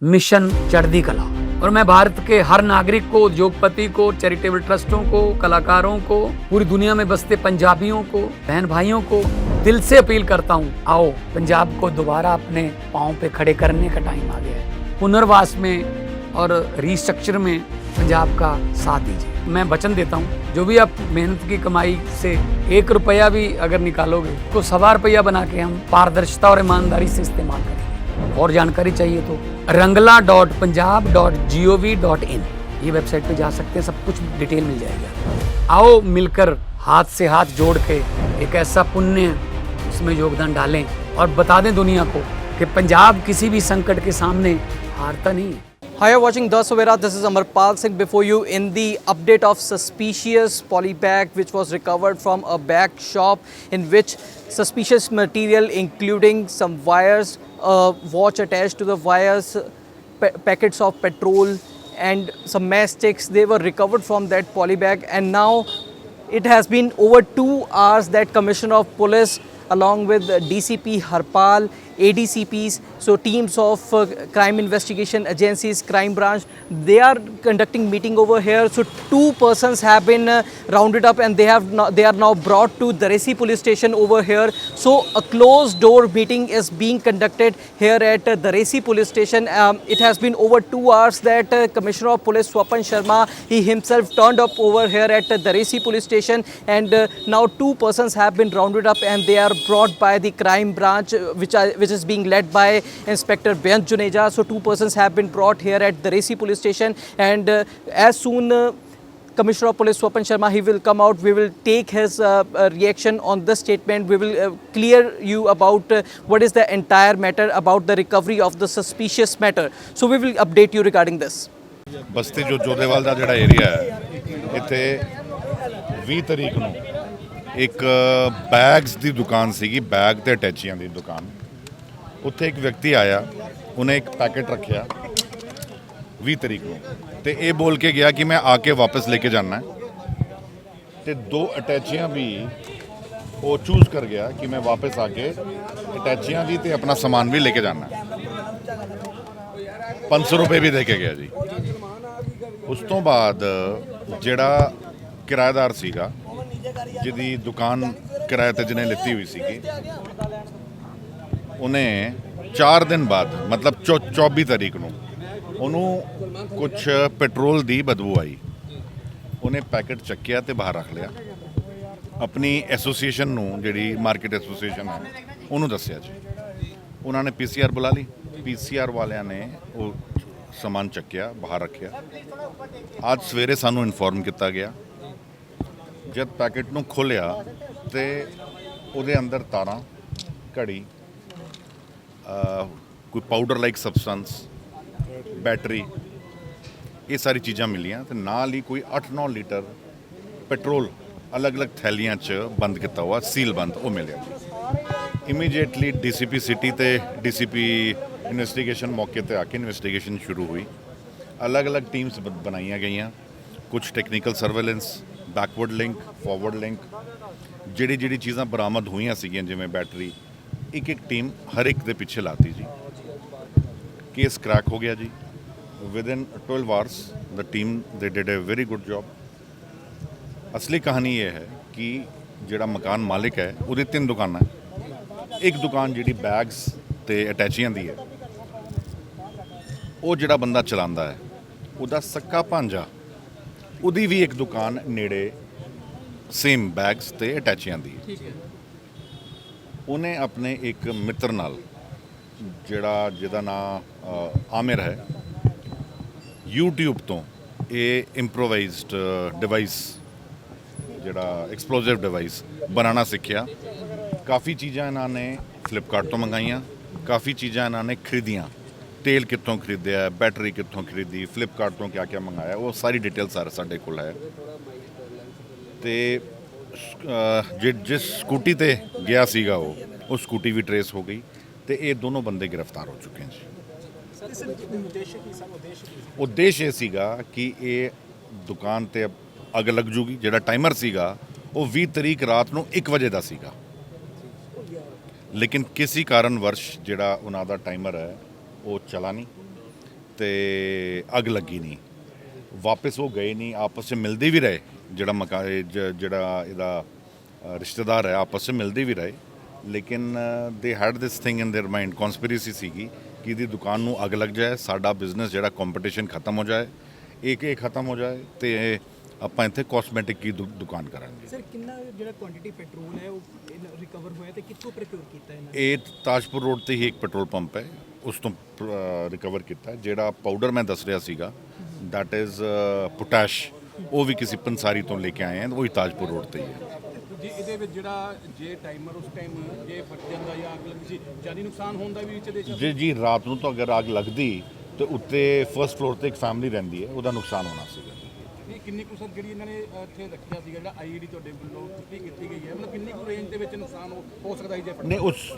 Mission चढ़ती कला। और मैं भारत के हर नागरिक को, उद्योगपति को, चैरिटेबल ट्रस्टों को, कलाकारों को, पूरी दुनिया में बसते पंजाबियों को, बहन भाइयों को दिल से अपील करता हूँ, आओ पंजाब को दोबारा अपने पाँव पे खड़े करने का टाइम आ गया है। पुनर्वास में और रिस्ट्रक्चर में पंजाब का साथ दीजिए। मैं वचन देता हूँ, जो भी आप मेहनत की कमाई से 1 रुपया भी अगर निकालोगे तो 1.25 रुपया बना के हम पारदर्शिता और ईमानदारी से इस्तेमाल करेंगे। और जानकारी चाहिए तो rangla.punjab.gov.in ये वेबसाइट पे जा सकते हैं, सब कुछ डिटेल मिल जाएगा। आओ मिलकर हाथ से हाथ जोड़ के एक ऐसा पुण्य उसमें योगदान डालें और बता दें दुनिया को कि पंजाब किसी भी संकट के सामने हारता नहीं है। Hi, you're watching The Savera. This is Amarpal Singh before you in the update of suspicious polybag which was recovered from a bag shop in which suspicious material including some wires, a watch attached to the wires, packets of petrol and some matchsticks, they were recovered from that polybag, and now it has been over 2 hours that Commissioner of Police along with DCP Harpal, ADCPs, so teams of crime investigation agencies, crime branch, they are conducting meeting over here. So 2 persons have been rounded up and they are now brought to Daresi police station over here. So a closed door meeting is being conducted here at Daresi police station. It has been over 2 hours that Commissioner of Police Swapan Sharma, he himself turned up over here at Daresi police station, and now 2 persons have been rounded up and they are brought by the crime branch which is being led by Inspector Beyant Juneja. So 2 persons have been brought here at the Daresi police station, and as soon Commissioner of Police Swapan Sharma, he will come out, we will take his reaction on this statement. We will clear you about what is the entire matter about the recovery of the suspicious matter. So we will update you regarding this. बस्ती जो जोधेवाल ਦਾ ਜਿਹੜਾ area ਹੈ ਇੱਥੇ 20 ਤਰੀਕ ਨੂੰ ਇੱਕ bags ਦੀ ਦੁਕਾਨ ਸੀਗੀ, bag ਤੇ ਅਟੈਚੀਆਂ ਦੀ ਦੁਕਾਨ। ਉੱਥੇ ਇੱਕ ਵਿਅਕਤੀ ਆਇਆ, ਉਹਨੇ ਇੱਕ ਪੈਕੇਟ ਰੱਖਿਆ 20 ਤਰੀਕ ਨੂੰ ਤੇ ਇਹ ਬੋਲ ਕੇ ਗਿਆ ਕਿ ਮੈਂ ਆ ਕੇ ਵਾਪਸ ਲੈ ਕੇ ਜਾਣਾ ਹੈ, ਤੇ 2 ਅਟੈਚੀਆਂ ਵੀ ਉਹ ਚੂਜ਼ ਕਰ ਗਿਆ ਕਿ ਮੈਂ ਵਾਪਸ ਆ ਕੇ ਅਟੈਚੀਆਂ ਵੀ ਤੇ ਆਪਣਾ ਸਮਾਨ ਵੀ ਲੈ ਕੇ ਜਾਣਾ ਹੈ। 500 रुपए भी दे के गया जी। उस तो बाद ਜਿਹੜਾ ਕਿਰਾਏਦਾਰ ਸੀਗਾ ਜਿਹਦੀ ਦੁਕਾਨ ਕਿਰਾਏ ਤੇ ਜਿਹਨੇ ਲਿੱਤੀ ਹੋਈ ਸੀਗੀ, ਉਹਨੇ 4 ਦਿਨ ਬਾਅਦ ਮਤਲਬ 24 ਤਰੀਕ ਨੂੰ ਉਹਨੂੰ ਕੁਝ ਪੈਟਰੋਲ ਦੀ ਬਦਬੂ ਆਈ। ਉਹਨੇ ਪੈਕੇਟ ਚੱਕਿਆ ਤੇ ਬਾਹਰ ਰੱਖ ਲਿਆ। ਆਪਣੀ ਐਸੋਸੀਏਸ਼ਨ ਨੂੰ, ਜਿਹੜੀ ਮਾਰਕੀਟ ਐਸੋਸੀਏਸ਼ਨ ਹੈ, ਉਹਨੂੰ ਦੱਸਿਆ ਜੀ। ਉਹਨਾਂ ਨੇ ਪੀਸੀਆਰ ਬੁਲਾ ਲਈ। ਪੀਸੀਆਰ ਵਾਲਿਆਂ ਨੇ ਉਹ ਸਮਾਨ ਚੱਕਿਆ, ਬਾਹਰ ਰੱਖਿਆ। ਅੱਜ ਸਵੇਰੇ ਸਾਨੂੰ ਇਨਫੋਰਮ ਕੀਤਾ ਗਿਆ। ਜਦ ਪੈਕੇਟ ਨੂੰ ਖੋਲ੍ਹਿਆ ਤੇ ਉਹਦੇ ਅੰਦਰ ਤਾਰਾਂ, ਘੜੀ, ਕੋਈ ਪਾਊਡਰ ਲਾਈਕ ਸਬਸਟੈਂਸ, ਬੈਟਰੀ, ਇਹ ਸਾਰੀ ਚੀਜ਼ਾਂ ਮਿਲੀਆਂ ਤੇ ਨਾਲ ਹੀ ਕੋਈ 8-9 ਲੀਟਰ ਪੈਟਰੋਲ ਅਲੱਗ-ਅਲੱਗ ਥੈਲੀਆਂ 'ਚ ਬੰਦ ਕੀਤਾ ਹੋਇਆ, ਸੀਲ ਬੰਦ, ਉਹ ਮਿਲਿਆ। ਇਮੀਡੀਏਟਲੀ ਡੀਸੀਪੀ ਸਿਟੀ ਤੇ ਡੀਸੀਪੀ ਇਨਵੈਸਟੀਗੇਸ਼ਨ ਮੌਕੇ ਤੇ ਆ ਕੇ ਇਨਵੈਸਟੀਗੇਸ਼ਨ ਸ਼ੁਰੂ ਹੋਈ। ਅਲੱਗ-ਅਲੱਗ ਟੀਮਸ ਬਣਾਈਆਂ ਗਈਆਂ, ਕੁਝ technical surveillance, backward link, forward link, ਜਿਹੜੀ ਚੀਜ਼ਾਂ ਬਰਾਮਦ ਹੋਈਆਂ ਸੀਗੀਆਂ ਜਿਵੇਂ ਬੈਟਰੀ, ਇੱਕ ਟੀਮ ਹਰ ਇੱਕ ਦੇ ਪਿੱਛੇ ਲਾਤੀ ਜੀ। ਕੇਸ ਕ੍ਰੈਕ ਹੋ ਗਿਆ ਜੀ। Within 12 hours the team they did a very good job. ਅਸਲੀ ਕਹਾਣੀ ਇਹ ਹੈ ਕਿ ਜਿਹੜਾ ਮਕਾਨ ਮਾਲਿਕ ਹੈ ਉਹਦੀ 3 ਦੁਕਾਨਾਂ ਹੈ। ਇੱਕ ਦੁਕਾਨ ਜਿਹੜੀ ਬੈਗਸ ਤੇ ਅਟੈਚੀਆਂ ਦੀ ਹੈ, ਉਹ ਜਿਹੜਾ ਬੰਦਾ ਚਲਾਉਂਦਾ ਹੈ ਉਹਦਾ ਸੱਕਾ ਭਾਂਜਾ, ਉਹਦੀ ਵੀ ਇੱਕ ਦੁਕਾਨ ਨੇੜੇ ਸੇਮ ਬੈਗਸ ਤੇ ਅਟੈਚੀਆਂ ਦੀ ਹੈ। ਉਹਨੇ ਆਪਣੇ ਇੱਕ ਮਿੱਤਰ ਨਾਲ, ਜਿਹਦਾ ਨਾਮ ਆਮਿਰ ਹੈ, YouTube ਤੋਂ ਇਹ ਇੰਪਰੋਵਾਈਜ਼ਡ ਡਿਵਾਈਸ, ਜਿਹੜਾ ਐਕਸਪਲੋਸਿਵ ਡਿਵਾਈਸ ਬਣਾਉਣਾ ਸਿੱਖਿਆ। ਕਾਫੀ ਚੀਜ਼ਾਂ ਇਹਨਾਂ ਨੇ ਫਲਿੱਪਕਾਰਟ ਤੋਂ ਮੰਗਾਈਆਂ, ਕਾਫੀ ਚੀਜ਼ਾਂ ਇਹਨਾਂ ਨੇ ਖਰੀਦੀਆਂ। ਤੇਲ ਕਿੱਥੋਂ ਖਰੀਦਿਆ, ਬੈਟਰੀ ਕਿੱਥੋਂ ਖਰੀਦੀ, ਫਲਿੱਪਕਾਰਟ ਤੋਂ ਕਿਆ ਮੰਗਾਇਆ, ਉਹ ਸਾਰੀ ਡਿਟੇਲ ਸਾਡੇ ਕੋਲ ਹੈ। ਤੇ ਜਿਸ ਸਕੂਟੀ ਤੇ ਗਿਆ ਸੀਗਾ ਉਹ ਸਕੂਟੀ ਵੀ ਟਰੇਸ ਹੋ ਗਈ ਤੇ ਇਹ ਦੋਨੋਂ ਬੰਦੇ ਗ੍ਰਿਫਤਾਰ ਹੋ ਚੁੱਕੇ ਹਨ ਜੀ। ਉਦੇਸ਼ ਇਹ ਸੀਗਾ ਕਿ ਇਹ ਦੁਕਾਨ ਤੇ ਅੱਗ ਲੱਗ ਜੂਗੀ। ਜਿਹੜਾ ਟਾਈਮਰ ਸੀਗਾ ਉਹ 20 ਤਰੀਕ ਰਾਤ ਨੂੰ 1 ਵਜੇ ਦਾ ਸੀਗਾ, ਲੇਕਿਨ ਕਿਸੇ ਕਾਰਨ ਵਰਸ਼ ਜਿਹੜਾ ਉਹਨਾਂ ਦਾ ਟਾਈਮਰ ਹੈ ਉਹ ਚਲਾ ਨਹੀਂ। ਤੇ ਅੱਗ ਲੱਗੀ ਨਹੀਂ। ਵਾਪਸ ਉਹ ਗਏ ਨਹੀਂ, ਆਪਸ 'ਚ ਮਿਲਦੇ ਵੀ ਰਹੇ। ਜਿਹੜਾ ਇਹਦਾ ਰਿਸ਼ਤੇਦਾਰ ਹੈ ਆਪਸ 'ਚ ਮਿਲਦੇ ਵੀ ਰਹੇ, ਲੇਕਿਨ ਦੇ head this thing in there mind, conspiracy ਸੀਗੀ ਕਿ ਇਹਦੀ ਦੁਕਾਨ ਨੂੰ ਅੱਗ ਲੱਗ ਜਾਏ, ਸਾਡਾ ਬਿਜ਼ਨਸ ਜਿਹੜਾ ਕੰਪੀਟੀਸ਼ਨ ਖਤਮ ਹੋ ਜਾਏ, ਇਹ ਖਤਮ ਹੋ ਜਾਏ ਤੇ ਆਪਾਂ ਇੱਥੇ ਕਾਸਮੈਟਿਕ ਦੀ ਦੁਕਾਨ ਕਰਾਂਗੇ। ਸਰ ਕਿੰਨਾ ਜਿਹੜਾ ਕੁਆਂਟੀਟੀ ਪੈਟਰੋਲ ਹੈ ਉਹ ਰਿਕਵਰ ਹੋਇਆ ਤੇ ਕਿੱਥੋਂ ਪ੍ਰੋਕਿਊਰ ਕੀਤਾ ਇਹਨਾਂ ਇਹ ਤਾਜਪੁਰ ਰੋਡ ਤੇ ਹੀ ਇੱਕ ਪੈਟਰੋਲ ਪੰਪ ਹੈ, ਉਸ ਤੋਂ ਰਿਕਵਰ ਕੀਤਾ। ਜਿਹੜਾ ਪਾਊਡਰ ਮੈਂ ਦੱਸ ਰਿਹਾ ਸੀਗਾ ਦੈਟ ਇਜ਼ ਪੋਟੈਸ਼, ਉਹ ਵੀ ਕਿਸੇ ਪੰਸਾਰੀ ਤੋਂ ਲੈ ਕੇ ਆਏ ਹਨ, ਉਹ ਹੀ ਤਾਜਪੁਰ ਰੋਡ ਤੇ ਹੀ ਹੈ। ਜੀ ਇਹਦੇ ਵਿੱਚ ਜਿਹੜਾ ਜੇ ਟਾਈਮਰ ਉਸ ਟਾਈਮ ਜੇ ਫਟ ਜਾਂਦਾ ਜਾਂ ਅੱਗ ਲੱਗੀ ਸੀ, ਜਾਨੀ ਨੁਕਸਾਨ ਹੋਣ ਦਾ ਵੀ ਵਿੱਚ ਦੇ ਜੀ ਰਾਤ ਨੂੰ ਤਾਂ ਅਗਰ ਅੱਗ ਲੱਗਦੀ ਤੇ ਉੱਤੇ ਫਰਸਟ ਫਲੋਰ ਤੇ ਇੱਕ ਫੈਮਿਲੀ ਰਹਿੰਦੀ ਹੈ, ਉਹਦਾ ਨੁਕਸਾਨ ਹੋਣਾ ਸੀਗਾ। ਇਹ ਕਿੰਨੀ ਕੁ ਸਰ ਜਿਹੜੀ ਇਹਨਾਂ ਨੇ ਇੱਥੇ ਰੱਖਿਆ ਸੀਗਾ ਜਿਹੜਾ ਆਈਡੀ ਤੁਹਾਡੇ ਵੱਲੋਂ ਕੀਤੀ ਗਈ ਹੈ, ਮਤਲਬ ਕਿੰਨੀ ਕੁ ਰੇਂਜ ਦੇ ਵਿੱਚ ਨੁਕਸਾਨ ਹੋ ਸਕਦਾ ਹੈ ਜੇ ਨਹੀਂ, ਉਸ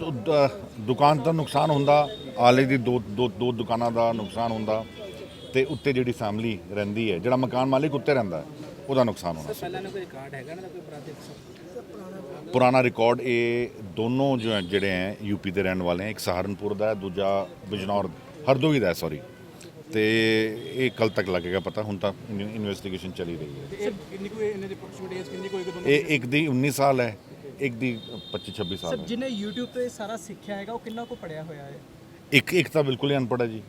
ਦੁਕਾਨ ਦਾ ਨੁਕਸਾਨ ਹੁੰਦਾ, ਆਲੇ ਦੀ ਦੋ ਦੁਕਾਨਾਂ ਦਾ ਨੁਕਸਾਨ ਹੁੰਦਾ ਤੇ ਉੱਤੇ ਜਿਹੜੀ ਫੈਮਿਲੀ ਰਹਿੰਦੀ ਹੈ, ਜਿਹੜਾ ਮਕਾਨ ਮਾਲਿਕ ਉੱਤੇ ਰਹਿੰਦਾ ਹੈ, ਉਹਦਾ ਨੁਕਸਾਨ ਹੋਣਾ। ਪਹਿਲਾਂ ਕੋਈ ਰਿਕਾਰਡ ਹੈਗਾ ਨਾ ਕੋਈ ਅਪਰਾਧਿਕ ਪੁਰਾਣਾ ਰਿਕਾਰਡ ਇਹ ਦੋਨੋਂ ਜਿਹੜੇ ਹੈ ਯੂਪੀ ਦੇ ਰਹਿਣ ਵਾਲੇ ਹੈ, ਇੱਕ ਸਹਾਰਨपुर ਦਾ ਹੈ, ਦੂਜਾ ਬਿਜਨੌਰ ਹਰਦੋਈ ਦਾ ਹੈ, ਸੌਰੀ। ਤੇ ਇਹ ਕੱਲ ਤੱਕ ਲੱਗੇਗਾ ਪਤਾ, ਹੁਣ ਤਾਂ ਇਨਵੈਸਟੀਗੇਸ਼ਨ ਚੱਲੀ ਰਹੀ ਹੈ। ਕਿੰਨੀ ਕੋਈ ਇਹਨਾਂ ਦੀ ਅਪਰੋਕਸੀਮੇਟ ਏਜ ਕਿੰਨੀ ਕੋਈ ਦੋਨੋਂ? ਇਹ ਇੱਕ ਦੀ 19 ਸਾਲ ਹੈ, ਇੱਕ ਦੀ 25-26 ਸਾਲ ਹੈ। ਜਿਹਨੇ YouTube ਤੇ ਸਾਰਾ ਸਿੱਖਿਆ ਹੈਗਾ ਉਹ ਕਿੰਨਾ ਕੋ ਪੜਿਆ ਹੋਇਆ ਹੈ? ਇੱਕ ਤਾਂ ਬਿਲਕੁਲ ਹੀ ਅਨਪੜ੍ਹ ਹੈ ਜੀ,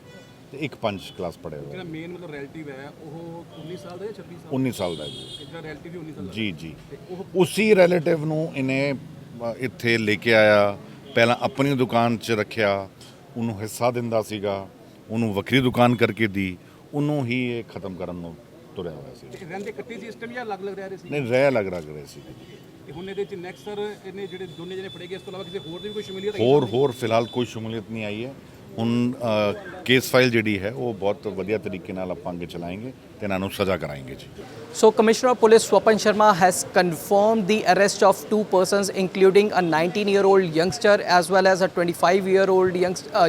ਤੇ ਇੱਕ 5 ਕਲਾਸ ਪੜ੍ਹਿਆ ਹੋਇਆ। ਜਿਹੜਾ ਮੇਨ ਮਤਲਬ ਰਿਲੇਟਿਵ ਹੈ ਉਹ 19 ਸਾਲ ਦਾ ਜਾਂ 26 ਸਾਲ 19 ਸਾਲ ਦਾ ਹੈ ਜੀ। ਜਿਹੜਾ ਰਿਲੇਟਿਵ ਵੀ 19 ਸਾਲ ਦਾ ਜੀ ਉਸੀ ਰਿਲੇਟਿਵ ਨੂੰ ਇਹਨੇ ਇੱਥੇ ਲੈ ਕੇ ਆਇਆ, ਪਹਿਲਾਂ ਆਪਣੀ ਦੁਕਾਨ 'ਚ ਰੱਖਿਆ, ਉਹਨੂੰ ਹਿੱਸਾ ਦਿੰਦਾ ਸੀਗਾ, ਉਹਨੂੰ ਵੱਖਰੀ ਦੁਕਾਨ ਕਰਕੇ ਦੀ, ਉਹਨੂੰ ਹੀ ਇਹ ਖਤਮ ਕਰਨ ਨੂੰ ਤੁਰਿਆ ਹੋਇਆ ਸੀ। ਤੇ ਰਹਿੰਦੇ ਇਕੱਠੇ ਸਿਸਟਮ ਜਾਂ ਅਲੱਗ-ਅਲੱਗ ਰਹਿ ਰਹੇ ਸੀ? ਨਹੀਂ, ਰਹਿ ਲੱਗ ਰਹੇ ਸੀ। ਤੇ ਹੁਣ ਇਹਦੇ ਚ ਨੈਕਸਟ ਸਰ ਇਹਨੇ ਜਿਹੜੇ ਦੋਨੇ ਜਣੇ ਫੜੇ ਗਏ, ਇਸ ਤੋਂ ਇਲਾਵਾ ਕਿਸੇ ਹੋਰ ਦੀ ਵੀ ਕੋਈ ਸ਼ਮੂਲੀਅਤ ਹੋਰ ਫਿਲਹਾਲ ਕੋਈ ਸ਼ਮੂਲੀਅਤ ਨਹੀਂ ਆਈ ਹੈ। ਹੁਣ ਕੇਸ ਫਾਈਲ ਜਿਹੜੀ ਹੈ ਉਹ ਬਹੁਤ ਵਧੀਆ ਤਰੀਕੇ ਨਾਲ ਆਪਾਂ ਅੱਗੇ ਚਲਾएंगे ਤੇ ਇਹਨਾਂ ਨੂੰ ਸਜ਼ਾ ਕਰਾएंगे ਜੀ। So, Commissioner of Police Swapan Sharma has confirmed the arrest of 2 persons, including a 19-year-old youngster as well as a 25-year-old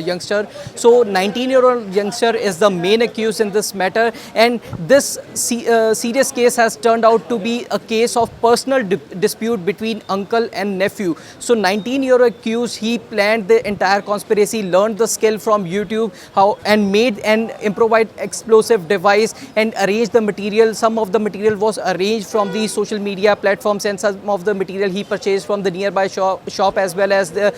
youngster. So, 19-year-old youngster is the main accused in this matter, and this serious case has turned out to be a case of personal dispute between uncle and nephew. So, 19-year-old accused, he planned the entire conspiracy, learned the skill from YouTube, and made an improvised explosive device and arranged the material. Some of the material was arranged from the social media platforms, and some of the material he purchased from the nearby shop as well as the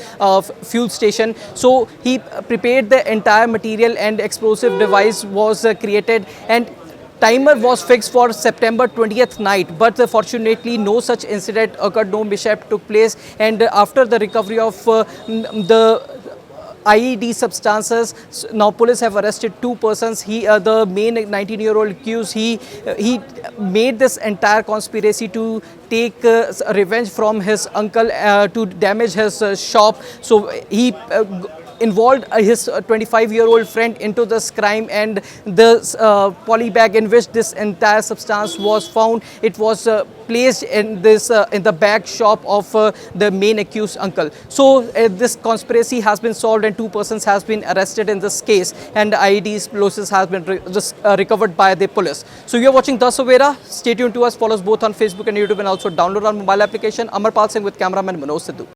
fuel station. So he prepared the entire material, and explosive device was created, and timer was fixed for September 20th night, but fortunately no such incident occurred, no mishap took place. And after the recovery of the IED substances, now police have arrested 2 persons. The main 19-year-old accused, he made this entire conspiracy to take revenge from his uncle to damage his shop. So he involved his 25-year-old friend into this crime, and the poly bag in which this entire substance was found, it was placed in the bag shop of the main accused uncle. So this conspiracy has been solved, and 2 persons has been arrested in this case, and IED explosives has been recovered by the police. So you are watching The Savera. Stay tuned to us. Follow us both on Facebook and YouTube, and also download our mobile application. Amarpal Singh with cameraman Manoj Sidhu.